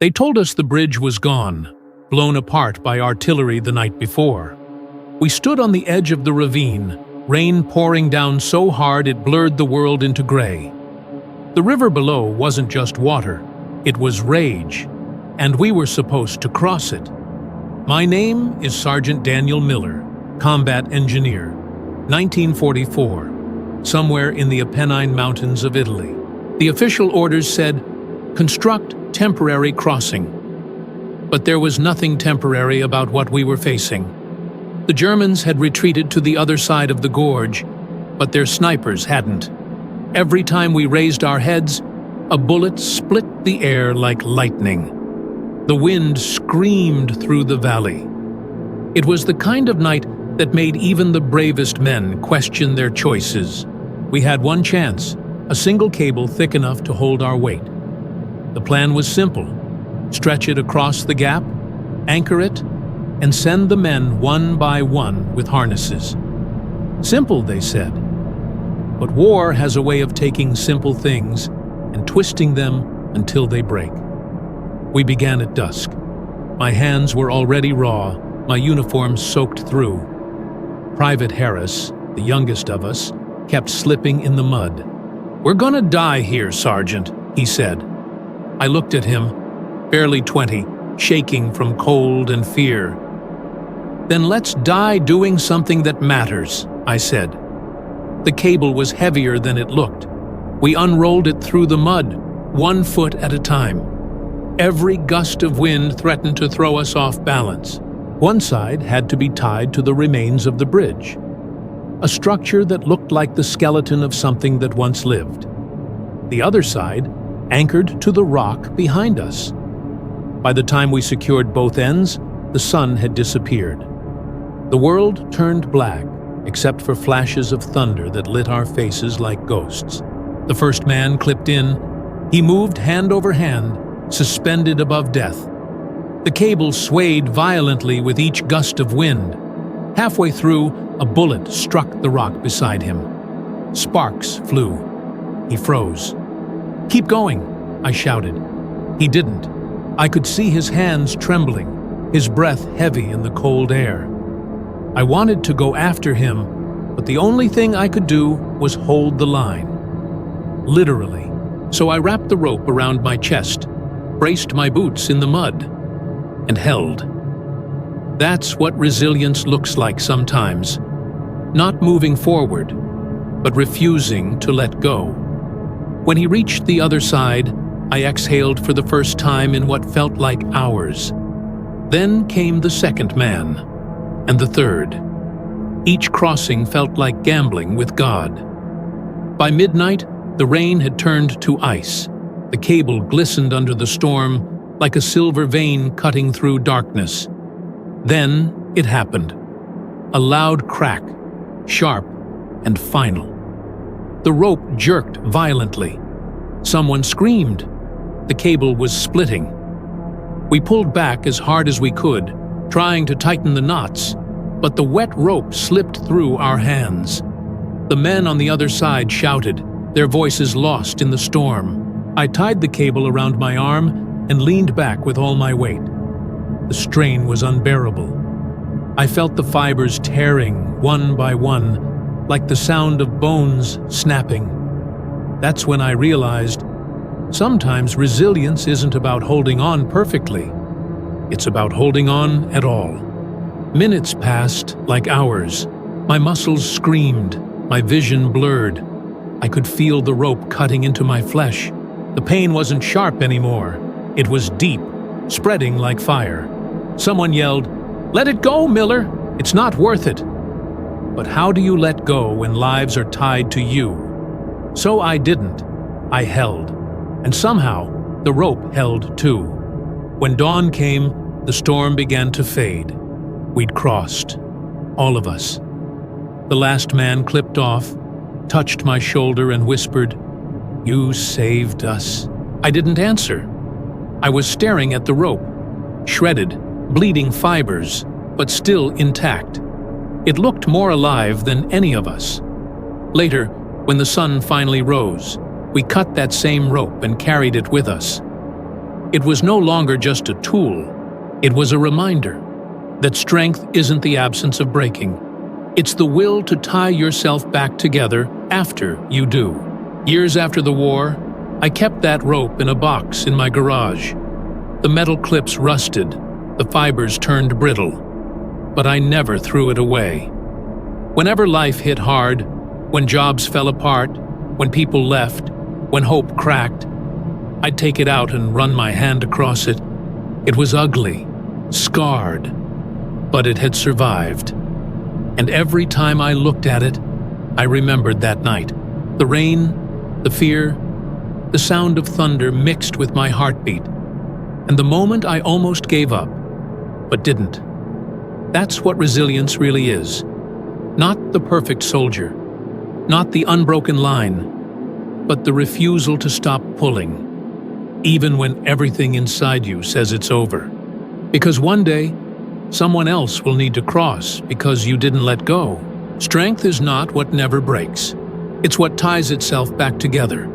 They told us the bridge was gone, blown apart by artillery the night before. We stood on the edge of the ravine, rain pouring down so hard it blurred the world into gray. The river below wasn't just water, it was rage, and we were supposed to cross it. My name is Sergeant Daniel Miller, combat engineer, 1944, somewhere in the Apennine Mountains of Italy. The official orders said, "Construct temporary crossing." But there was nothing temporary about what we were facing. The Germans had retreated to the other side of the gorge, but their snipers hadn't. Every time we raised our heads, a bullet split the air like lightning. The wind screamed through the valley. It was the kind of night that made even the bravest men question their choices. We had one chance, a single cable thick enough to hold our weight. The plan was simple: stretch it across the gap, anchor it, and send the men one by one with harnesses. Simple, they said. But war has a way of taking simple things and twisting them until they break. We began at dusk. My hands were already raw, my uniform soaked through. Private Harris, the youngest of us, kept slipping in the mud. "We're gonna die here, Sergeant," he said. I looked at him, barely 20, shaking from cold and fear. "Then let's die doing something that matters," I said. The cable was heavier than it looked. We unrolled it through the mud, 1 foot at a time. Every gust of wind threatened to throw us off balance. One side had to be tied to the remains of the bridge, a structure that looked like the skeleton of something that once lived. The other side anchored to the rock behind us. By the time we secured both ends, the sun had disappeared. The world turned black, except for flashes of thunder that lit our faces like ghosts. The first man clipped in. He moved hand over hand, suspended above death. The cable swayed violently with each gust of wind. Halfway through, a bullet struck the rock beside him. Sparks flew. He froze. "Keep going," I shouted. He didn't. I could see his hands trembling, his breath heavy in the cold air. I wanted to go after him, but the only thing I could do was hold the line. Literally. So I wrapped the rope around my chest, braced my boots in the mud, and held. That's what resilience looks like sometimes. Not moving forward, but refusing to let go. When he reached the other side, I exhaled for the first time in what felt like hours. Then came the second man, and the third. Each crossing felt like gambling with God. By midnight, the rain had turned to ice. The cable glistened under the storm like a silver vein cutting through darkness. Then it happened. A loud crack, sharp and final. The rope jerked violently. Someone screamed. The cable was splitting. We pulled back as hard as we could, trying to tighten the knots, but the wet rope slipped through our hands. The men on the other side shouted, their voices lost in the storm. I tied the cable around my arm and leaned back with all my weight. The strain was unbearable. I felt the fibers tearing one by one, like the sound of bones snapping. That's when I realized sometimes resilience isn't about holding on perfectly. It's about holding on at all. Minutes passed like hours. My muscles screamed, my vision blurred. I could feel the rope cutting into my flesh. The pain wasn't sharp anymore. It was deep, spreading like fire. Someone yelled, "Let it go, Miller! It's not worth it!" But how do you let go when lives are tied to you? So I didn't. I held. And somehow, the rope held too. When dawn came, the storm began to fade. We'd crossed. All of us. The last man clipped off, touched my shoulder and whispered, "You saved us." I didn't answer. I was staring at the rope, shredded, bleeding fibers, but still intact. It looked more alive than any of us. Later, when the sun finally rose, we cut that same rope and carried it with us. It was no longer just a tool. It was a reminder that strength isn't the absence of breaking. It's the will to tie yourself back together after you do. Years after the war, I kept that rope in a box in my garage. The metal clips rusted, the fibers turned brittle, but I never threw it away. Whenever life hit hard, when jobs fell apart, when people left, when hope cracked, I'd take it out and run my hand across it. It was ugly, scarred, but it had survived. And every time I looked at it, I remembered that night. The rain, the fear, the sound of thunder mixed with my heartbeat, and the moment I almost gave up, but didn't. That's what resilience really is. Not the perfect soldier, not the unbroken line, but the refusal to stop pulling, even when everything inside you says it's over. Because one day, someone else will need to cross because you didn't let go. Strength is not what never breaks. It's what ties itself back together.